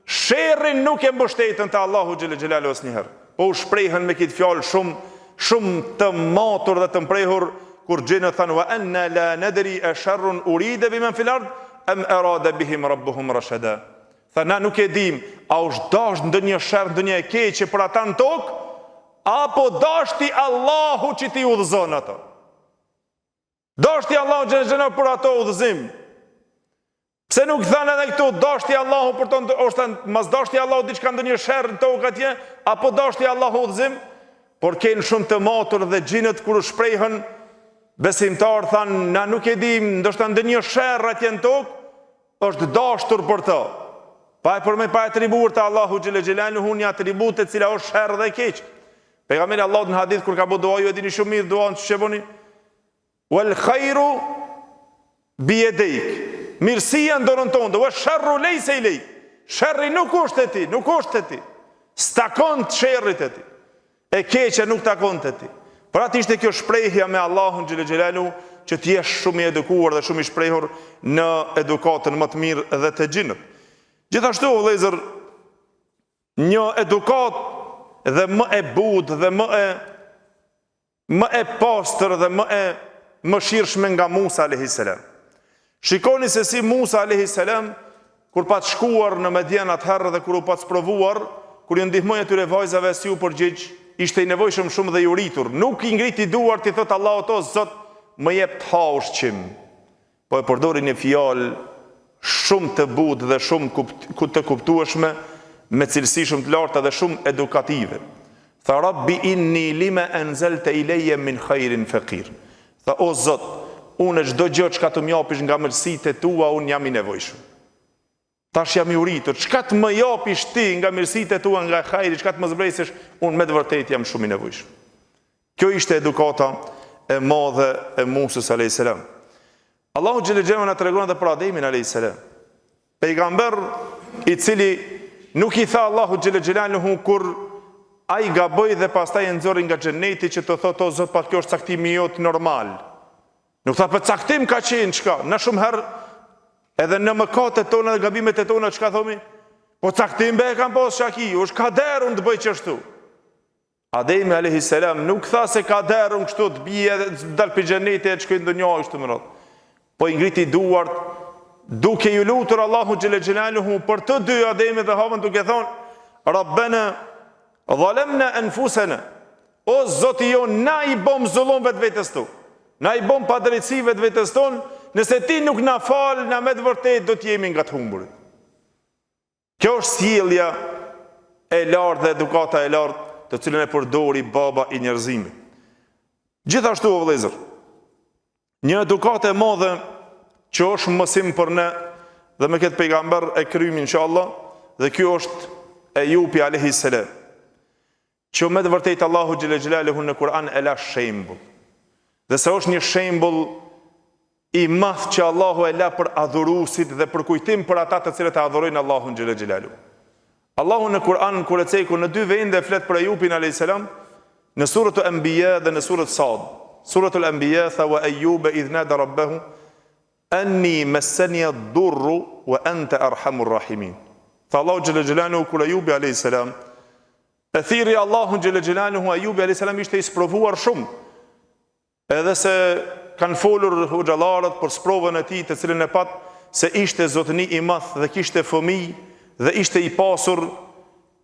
sherrin nuk e mbështetën te Allahu xhallahu xhelaluhu asnjëherë. Po u shprehën me këtë fjalë shumë të matur dhe të mprehur kur xhinët thanë wa anna la nadri asharrun urida biman fil ard am arada bihim rabbuhum rashada. Tha na nuk e dim, a është dash ndonjë sherr, ndonjë e keqe për ata në tokë, apo dashti Allahu që ti udhëzon ato. Dashti Allahu xhallahu për ato udhëzim. Pse nuk thanë edhe këtu dashti Allahu për to, ose mas dashti Allahu diçka ndonjë sherr në tokë atje, apo dashti Allahu udhëzim? Por kanë shumë të matur dhe xhinët kur u shprehën besimtarë thanë, na nuk e dim, ndoshta ndonjë sherr atje në tokë, është dashur për të. Pa e përmend pa atributur të Allahu xhelle xhelaluhu një atribut e cila është sherr dhe keq. Pejgamberi Allahut në hadith kur ka bëu dua, ju e dini shumë mirë duan që bëni. Wal khairu bi yadayk. Mirësia në dorën tënde, wa sharru laysa ilayk. Sherri nuk është e ti, nuk është e ti. S'takon të sherrit e ti. E keqja nuk takon të ti. Pra të ishte kjo shprehja me Allahun xhelle xhelaluhu që të jesh shumë i edukuar dhe shumë i shprehur në edukatën më të mirë dhe të gjinët. Gjithashtu, vëllezër, një edukat dhe më e butë dhe më e pastër dhe më e mëshirshme nga Musa a.s. Shikoni se si Musa a.s. kur pa të shkuar në Median atëherë dhe kur u pa të sprovuar, kur ju ndihmoi atyre vajzave si u përgjigj, ishte i nevojshëm shumë dhe i uritur. Nuk i ngriti duart i thot Allahut, o Zot, më jep të ha ushqim. Po e përdori një fjalë shumë të butë dhe shumë të kuptueshme, me cilësi shumë të larta dhe shumë edukative. Tha, Rabbi inni lima anzalta ilayya min khairin faqir. Tha, o Zot, unë çdo gjë që të më japish nga mirësitë tua, unë jam i nevojshëm. Tash jam i uritur, çka të më japish ti nga mirësitë tua, nga hajri, çka të më zbresësh, unë me të vërtetë jam shumë i nevojshëm. Kjo ishte edukata e madhe e Musës a.s. Allahu xhelle xhelaluhu na tregon edhe për Ademin a.s. Pejgamber i cili nuk i tha Allahu xhelle xhelaluhu kur ai gaboi dhe pastaj e nxorri nga xheneti që të thotë, o Zot, pa kjo është caktimi jot normal. Nuk tha për caktim ka qenë çka. Na shumë herë edhe në mëkatet tona dhe gabimet e tona çka thomi? Po caktim be e kam pas shaki, është kader unë të bëj çështu. Ademi a.s. nuk tha se kader unë kështu të bie dhe dal për xheneti e të shkoj ndonjë ashtu më radh. Po i ngriti duart duke ju lutur Allahu xhelle xhelaluhu për të dy Ademi dhe Havën duke thonë, Rabbena zalamna anfusana. O Zoti jon, na i bëm zullum vetvetes tu. Na i bëm padrejtësi vetvetes ton, nëse ti nuk na fal, na me të vërtetë do të jemi nga të humburit. Kjo është sjellja e lartë dhe edukata e lartë të cilën e përdori baba i njerëzimit. Gjithashtu, o vëllezër, një edukatë e madhe që është mësim për ne dhe me këtë pejgamber e kryemi inshallah, dhe kjo është Ejubi a.s. që me të vërtetë Allahu xhelle xhelaluhu në Kur'an e la shembull. Dhe se është një shembull i madh që Allahu e la për adhuruesit dhe për kujtim për ata të cilët e adhurojnë Allahun xhelle xhelaluhu. Allahu në Kur'an kur e ceku në dy vende flet për Ejubin a.s. në suratul Anbiya dhe në surat Sad. Suratul Anbiya tha wa Ayyuba idh nada rabbahu anni massani ad-durru wa anta arhamur rahimin. Tha Allahu xhelle xhelaluhu kur Ejubi a.s. e thirri Allahu xhelle xhelaluhu, Ejubi a.s. ishte i sprovuar shumë. Edhe se kanë folur hoxhallarët për sprovën e tij të cilën e pat se ishte zotëni i madh dhe kishte fëmijë dhe ishte i pasur,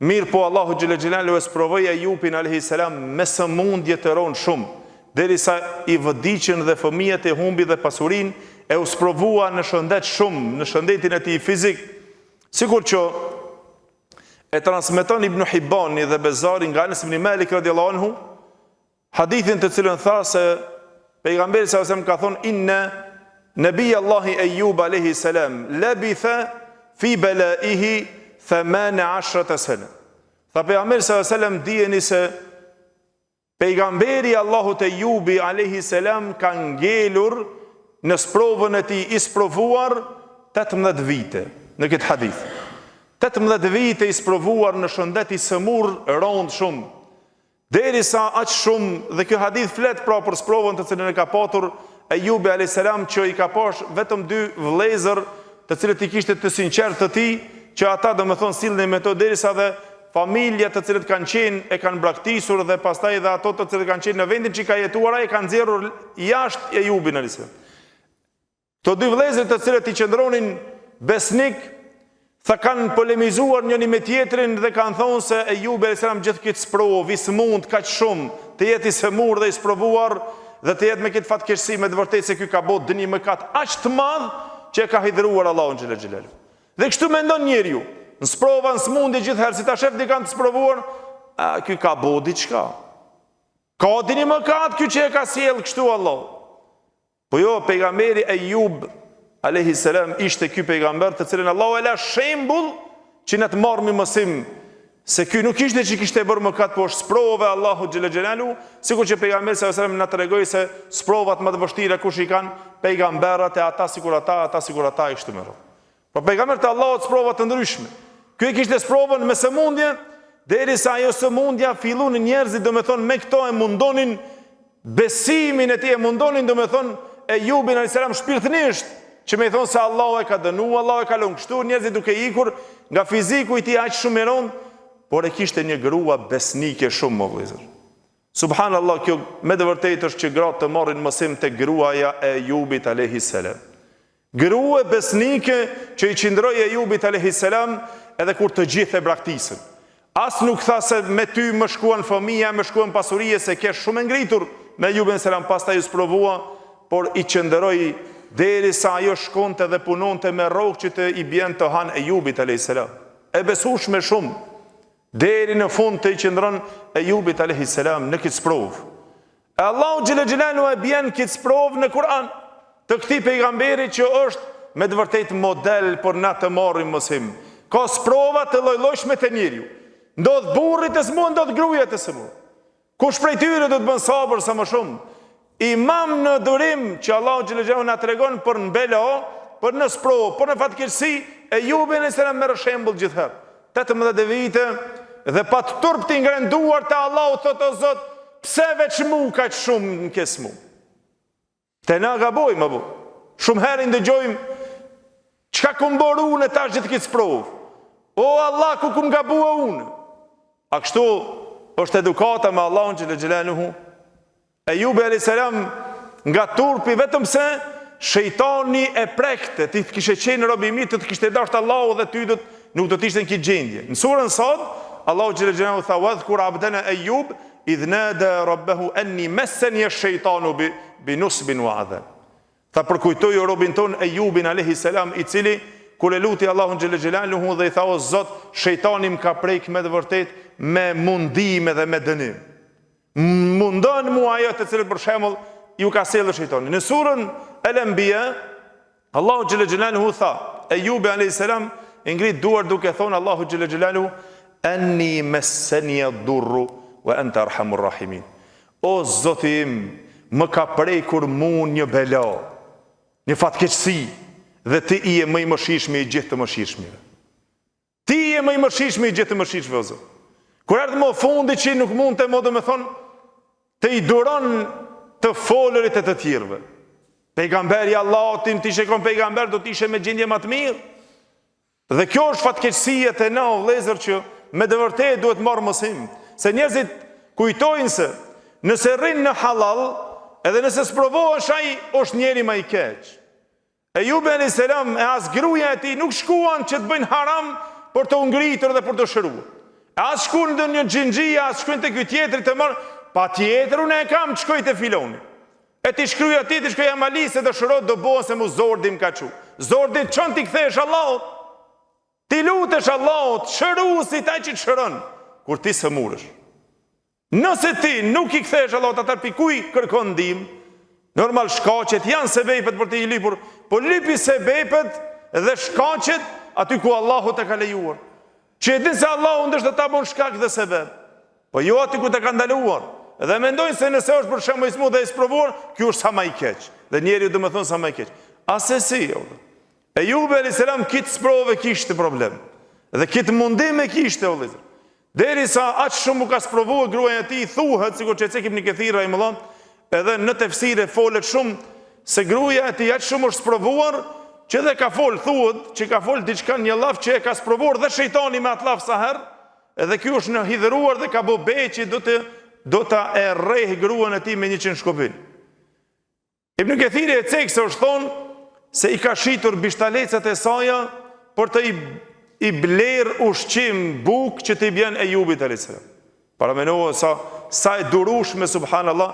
mirë po Allahu xhelle xhelaluhu e sprovoi Ejubin a.s. me sëmundje të rënë shumë, derisa i vëdiqën dhe fëmijët e humbi dhe pasurinë e u sprovua në shëndet shumë, në shëndetin e tij fizik, sikur që e transmeton Ibn Hibani dhe Bezari nga Anas ibn Malik radhiyallahu anhu, hadithin të cilën tha se pejgamberi sallallahu alajhi wasallam ka thonë inna nabiy Allah Ejub alayhi salam labitha fi balaihi 18 sana. Tha pejgamberi sallallahu alajhi wasallam, dijeni se pejgamberi Allahut Ejubi alayhi salam ka ngelur në sprovën e tij i sprovuar 18 vite në këtë hadith. 18 vite i sprovuar në shëndet i sëmur rond shumë. Derisa aq shumë, dhe kjo hadith flet pra për sprovën të cilën e ka patur Ejubi a.s. që i ka pash vetëm dy vëllezër të cilët i kishte të sinqert të tij, që ata domethënë sillnin me to, derisa dhe familja të cilët kanë qenë e kanë braktisur dhe pastaj edhe ato të cilët kanë qenë në vendin që ka jetuar ai kanë nxjerrur jashtë Ejubin a.s. Të dy vëllezërit të cilët i qëndronin besnik, tha kanë polemizuar njëri me tjetrin dhe kanë thonë se Ejubi a.s. gjithë këtë sprovë, i smund kaq shumë, të jetë i sëmur dhe i sprovuar dhe të jetë me këtë fatkeqësi, me të vërtetë se ky ka bërë dënim mëkat aq të madh që e ka hidhruar Allahun xhelle xhelalu. Dhe kështu mendon njeriu, në sprova, në smundje gjithherë, si ta shef dikant të sprovuar, ky ka bërë diçka. Ka dënim mëkat ky që e ka sjell kështu Allah. Po jo, pejgamberi Ejub alayhi salam ishte ky pejgamber të cilin Allahu e la shembull që na të marrë mësim se ky nuk ishte që kishte bërë mëkat, por sprove Allahu xhela xhelalu, sikur që pejgamberi sallallahu alajhi wasallam na tregoi se sprovat më të vështira kush i kanë, pejgamberët e ata sikur ata i kështu me radhë. Po pejgamberët e Allahut sprova të ndryshme. Ky e kishte sprovën me sëmundje, derisa ajo sëmundja fillon njerëzit domethënë me këto e mundonin besimin e tij, e mundonin domethënë Ejubin alayhis salam shpirtërisht, që me i thonë se Allahu e ka dënu, Allahu e ka lënë kështu, njerëzit duke ikur nga fiziku i tij aq shumë i rënd, por e kishte një grua besnike shumë më vëllezër. Subhanallahu, kjo me të vërtetë është që gratë të marrin mësim te gruaja e Ejubit alayhis salam. Grua besnike që i qindroi Ejubit alayhis salam edhe kur të gjithë e braktisën. As nuk tha se me ty më shkuan fëmija, më shkuan pasurie, se ke shumë ngritur me Ejubin alayhis salam, pastaj u sprovua, por i qëndroi derisa ajo shkonte dhe punonte me rrogë që të i bjen të han Ejubit alayhis salam. E besueshme shumë, deri në fund të i qëndron Ejubit alayhis salam në këtë sprovë. E Allahu xhela xhelalu e bjen këtë sprovë në Kur'an të këtij pejgamberi që është me të vërtetë model për na të marrim mësim. Ka sprova të lloj-llojshme te njeriu. Ndodh burri të smur, ndodh gruaja të smur. Kush prej tyre do të bën sabër sa më shumë? Imam në durim që Allahu xhela xhelalu na tregon për në belo, për në sprovë, për në fatkeqësi, Ejubin alayhis salam merr shembull gjithherë. 18 vite dhe pa të turp të ngrenduar te Allahu, thotë o Zot, pse veç mu kaq shumë në ke smu? Te na gabojmë apo? Shumë herë ndëgjojmë çka kum boru unë tash gjithë këtë sprovë. O Allah, ku kum gabua unë? A kështu është edukata me Allahun xhela xhelaluhu? Ejubi alayhis salam nga turpi vetëm se shejtani e prekte, ti kishe qenë rob i mirë, të kishte dashur Allahu dhe ty nuk do të ishte në këtë gjendje. Në surën Sad, Allahu xhela xhelaluhu tha: "Wadhkur abdana Ejub idh nada rabbahu anni massani ash-shaytanu bi nusbin wa adhab." Tha përkujtoi robin ton Ejubin alayhis salam, i cili kur e luti Allahun xhela xhelaluhu dhe i tha: "O Zot, shejtani më ka prek me të vërtetë me mundime dhe me dënim. Mundon mua ajo të cilën për shembull ju ka sjellë shejtani." Në surën Al-Anbiya, Allahu xhela xhelaluhu tha: Ejubi alayhis salam e ngrit duar duke thonë Allahu xhela xhelaluhu: "Anni massani ad-durru wa anta arhamur rahimin." O Zoti im, më ka prekur mua një bela, një fatkeqësi, dhe ti i je më i mëshirshëm i gjithë të mëshirshmive. Ti je më i mëshirshëm i gjithë të mëshirshmive, o Zot. Kur erdhi më fundi që nuk mund të më domethënë të i duron të folërit e të tjerëve. Pejgamberi Allahut, ti shikon pejgamber do të ishe me gjendje më të mirë. Dhe kjo është fatkeqësia te na, vëllezër, që me të vërtetë duhet marrë mësim, se njerëzit kujtojnë se nëse rrin në halal, edhe nëse sprovohesh ai, është njeri më i keq. Ejubi alayhis salam e as gruaja e tij nuk shkuan që të bëjnë haram për të ngritur dhe për të shëruar. As shkuan në një xhinxhi, as shkuan te ky tjetri të marr, patjetër unë e kam të shkoj te filoni. E ti shkruaj atij, ti shkruaj amali se dëshiroj do bëhen se mu zordim ka çu. Zordi çon ti kthesh Allahut. Ti lutesh Allahut, shëruesi taj që të shëron kur ti sëmurësh. Nëse ti nuk i kthesh Allahut, atë pikuj kërkon ndihmë. Normal shkaqet janë sebepet për të i lipur, po lipi sebepet dhe shkaqet aty ku Allahu të ka lejuar. Që e din se Allahu ndoshta ta bën shkak dhe sebep, po jo aty ku të ka ndaluar. Dhe mendojnë se nëse është për shembull i smut dhe i sprovuar, ky është sa më i keq. Dhe njeriu do të thonë sa më i keq. Asesi, Ejubi alayhis salam kit sprove kishte problem. Dhe kit mundim e kishte vëllezër. Derisa aq shumë u ka sprovuar gruaja e tij, thuhet sikur që Ibn Kathir rahimullah, edhe në tefsire folet shumë se gruaja e tij aq shumë është sprovuar që dhe ka fol, thuhet që ka fol diçka një llaf që e ka sprovuar dhe shejtani me atë llaf sa herë, edhe ky është në hidhëruar dhe ka bë beqi do ta e rreh gruan e tij me 100 shkopin. Ibn Kathir e cekse është thonë se i ka shitur bishtalecat e saja për të i bler ushqim buk që të i bjen Ejubit alayhis salam. Paramendova sa e durueshme, subhanallah,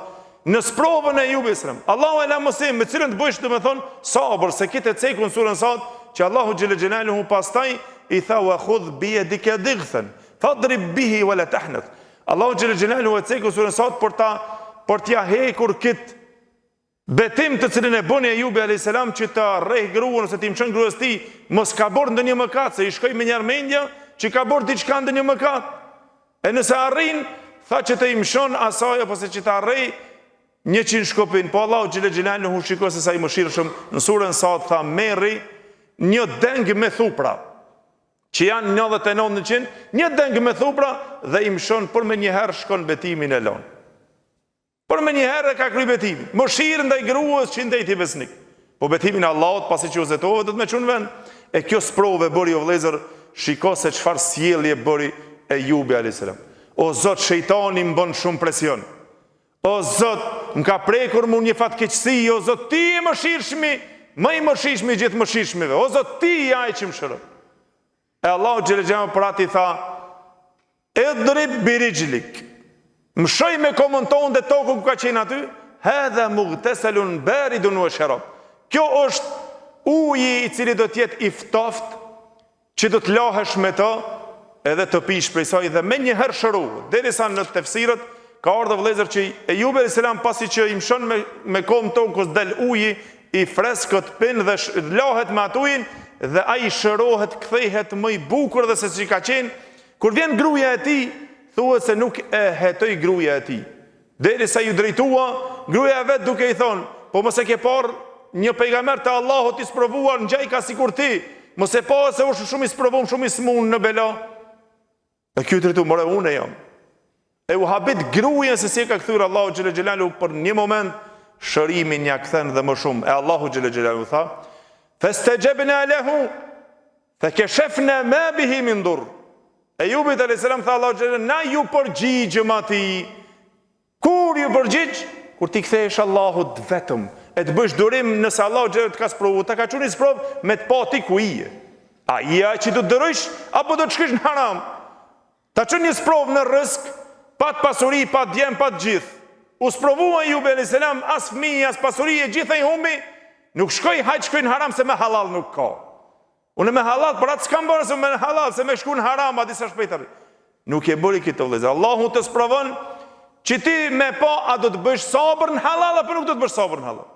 në sprovën e Ejubit alayhis salam. Allahu e la mësim me cilën të bësh domethënë sabër, se kitë cekun surën Sad që Allahu xhela xhelaluhu pastaj i tha: "Wa khudh bi yadika dighthan fadrib bihi wa la tahnath." Allahu xhela xhelaluhu e cekun surën Sad për t'ia hekur Betim të cilin e bëni Ejubi a.s. që të rreh gruan ose të mshon gruas tij, mos ka bërë ndonjë mëkat, se i shkoi me një mendje që ka bërë diçka ndonjë mëkat. E nëse arrin, tha që të mshon asaj apo se që të arrej 100 shkopin, po Allahu xhel xelaluhu shikoi se sa i mëshirshëm, në surën Sad tha merri një deng me thupra, që janë 99%, një deng me thupra dhe i mshon për me një herë shkon betimin e lon. Por me një herë ka kry betimin. Mëshirë ndaj gruas që ndajti besnik. Po betimin Allahut pasi që u zetove do të më çon vend. E kjo sprove bëri o vëllezër, shiko se çfarë sjellje bëri Ejubi alayhis salam. O Zot, shejtani më bën shumë presion. O Zot, më ka prekur mu një fatkeqësi, o Zot, ti je mëshirshmi, më i mëshirshmi gjithë mëshirshmive. O Zot, ti je ai që më shëron. E Allahu xhel xelalu për atë i tha: "Idrib birijlik." Mshoj me komën tonë dhe tokën ku ka qenë aty, hadha mughtasalun baridun wa sharab. Kjo është uji i cili do të jetë i ftoftë, që do të lahesh me të edhe të pish prej saj dhe me një herë shëru. Derisa në tefsirët ka ardhur vëllezër që Ejubi alayhis salam pasi që i mshon me komën tokës del uji i freskët pin dhe lahet me atë ujin dhe ai shërohet, kthehet më i bukur dhe se si ka qenë. Kur vjen gruaja e tij, thuhet se nuk e hetoi gruaja e tij. Derisa ju drejtua, gruaja vet duke i thonë: "Po mos e ke parë një pejgamber të Allahut i sprovuar ngjaj ka sikur ti, mos e pa se është shumë i sprovuar, shumë i smun në bela." E ky drejtu more unë jam. E u habit gruaja se si ka kthyer Allahu xhel xelalu për një moment, shërimin ja kthen dhe më shumë. E Allahu xhel xelalu tha: "Fastajabna lahu fakashafna ma bihi min dur." Ejubi alayhis salam tha Allahu xhel, na ju përgjigjëm atij. Kur ju përgjigj? Kur ti kthehesh Allahut vetëm, e të bësh durim nëse Allahu xhel të ka sprovu, ta ka çuni sprov me të pa ti ku je. A je që do të dërojsh apo do të shkosh në haram? Ta çon një sprov në rrezik, pa të pasuri, pa të djem, pa të gjithë. U sprovua Ejubi alayhis salam, as fëmijë, as pasuri, gjithë ai humbi, nuk shkoi hajt, shkoi në haram se me halal nuk ka. Unë me halal, për atë s'kam bërë se me halal, se me shku në haram, a disa shpejtar. Nuk e bëri këtë vëllezër. Allahu të sprovon që ti me pa, a do të bësh sabër në halal, apo nuk do të bësh sabër në halal.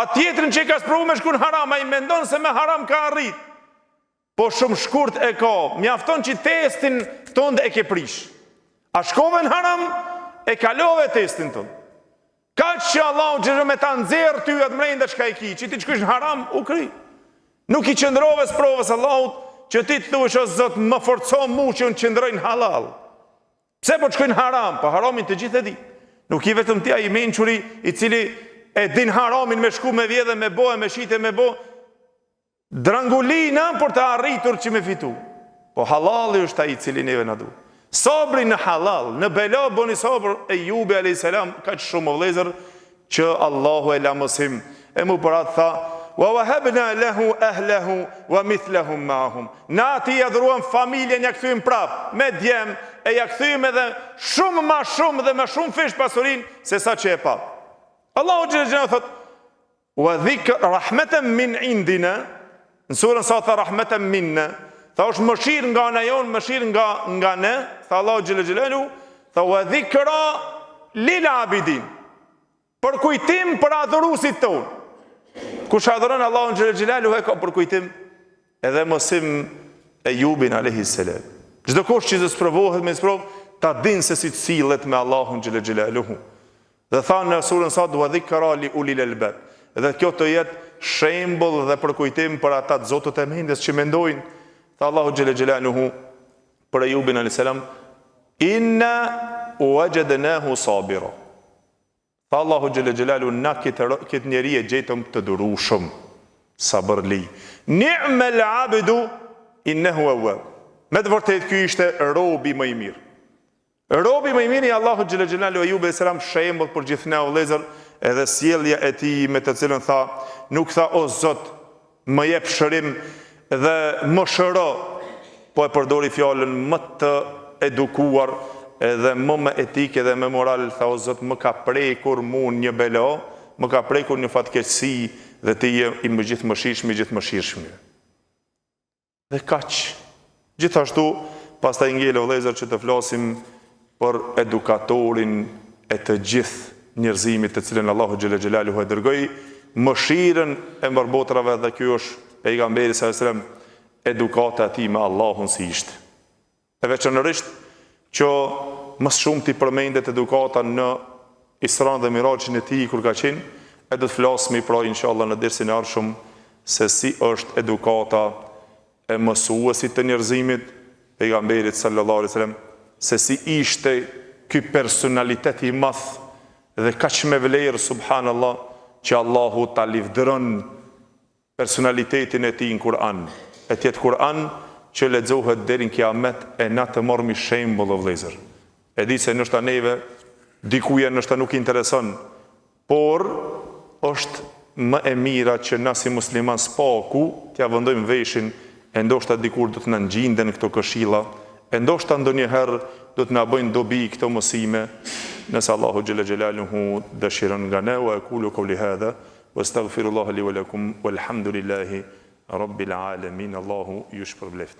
A tjetrin që ka sprovu me shku në haram, a i mendon se me haram ka arrit. Po shumë shkurt e ka, mjafton që testin tënd e ke prish. A shkove në haram, e kalove testin tënd. Ka që Allahu xhel me ta nxjerr ty atë mrenda çka e ki, që ti shkosh në haram, u kri. Nuk i qëndrove sprovës Allahut që ti të thuesh o Zot më forco mu që unë qëndroj në halal. Pse po të shkoj në haram? Po haramin të gjithë e di. Nuk i vetëm ti ai mençuri i cili e din haramin me shku me vjedhe, me bo, me shite, me bo drangulina për të arritur që me fitu. Po halali është ai i cili neve na du. Sabri në halal, në bela bëni sabër. Ejubi alayhis salam ka shumë vëllezër që Allahu e la mësim. E mu për atë tha: "Wa wahabna lahu ahlahu wa mithlahum ma'ahum." Na ti ja dhuruam familjen, ja kthym prap me djem, e ja kthym edhe shumë më shumë dhe me shumë fish pasurinë se sa që e pa. Allahu xhel xelalu thot: "Wa dhikr rahmatan min indina." Në surën sa tha rahmatan minna, tha është mëshirë nga ana jon, mëshirë nga ne, tha Allahu xhel xelalu, tha wa dhikra lil abidin. Për kujtim për adhuruesit tonë. Kush adhuron Allahun xhel xelalu e ka për kujtim edhe mësim Ejubin alayhis salam. Çdo kush që sprovohet me sprov, ta din se si të sillet me Allahun xhel xelaluhu. Dhe tha në surën Sad: "Wa dhikra li ulil albab." Dhe kjo të jetë shembull dhe për kujtim për ata të zotët e mendjes që mendojnë. Tha Allahu xhel xelaluhu për Ejubin alayhis salam: "Inna wajadnahu sabira." Tha Allahu xhel xelalu, na këtë njeri e gjetëm të durueshëm, sabërli. "Ni'mal 'abdu innahu awwab." Me të vërtetë ky ishte robi më i mirë. Robi më i mirë i Allahut xhel xelalu, Ejubi alayhis salam, shembull për gjithë ne vëllezër, edhe sjellja e tij me të cilën tha, nuk tha o Zot, më jep shërim dhe më shëro, po e përdori fjalën më të edukuar edhe më me etike dhe me moral, tha o Zot, më ka prekur mu një bela, më ka prekur një fatkeqësi dhe ti je i gjithë mëshirshmi. Dhe kaq. Gjithashtu, pastaj ngele vëllezër që të flasim për edukatorin e të gjithë njerëzimit të cilën Allahu xhelle xhelaluhu e dërgoi, mëshirën e mbarbotrave, dhe ky është pejgamberi sallallahu alajhi wasallam, edukata e tij me Allahun si ishte. E veçanërisht që më shumë ti përmendet edukata në Isra dhe Mirajin e tij kur ka qenë, e do të flasmi pra inshallah në dersin e ardhshëm se si është edukata e mësuesit të njerëzimit, pejgamberit sallallahu alajhi wasallam, se si ishte ky personalitet i madh dhe kaq me vlerë subhanallah, që Allahu ta livdëron personalitetin e tij në Kur'an. E tjetë Kur'an që lexohet deri në kiamet, e na të marrmi shembull o vëllezër. E di se ndoshta neve dikuja ndoshta nuk intereson, por është më e mira që na si musliman spaku t'ja vendojmë veshin, e ndoshta dikur do të na ngjinden këto këshilla, e ndoshta ndonjëherë do të na bëjnë dobi këto mësime, nëse Allahu xhelle xhelaluhu dëshiron nga ne. Wa aqulu qawli hadha wastaghfirullaha li wa lakum walhamdulillahi rabbil alamin. Allahu ju shpërbleft.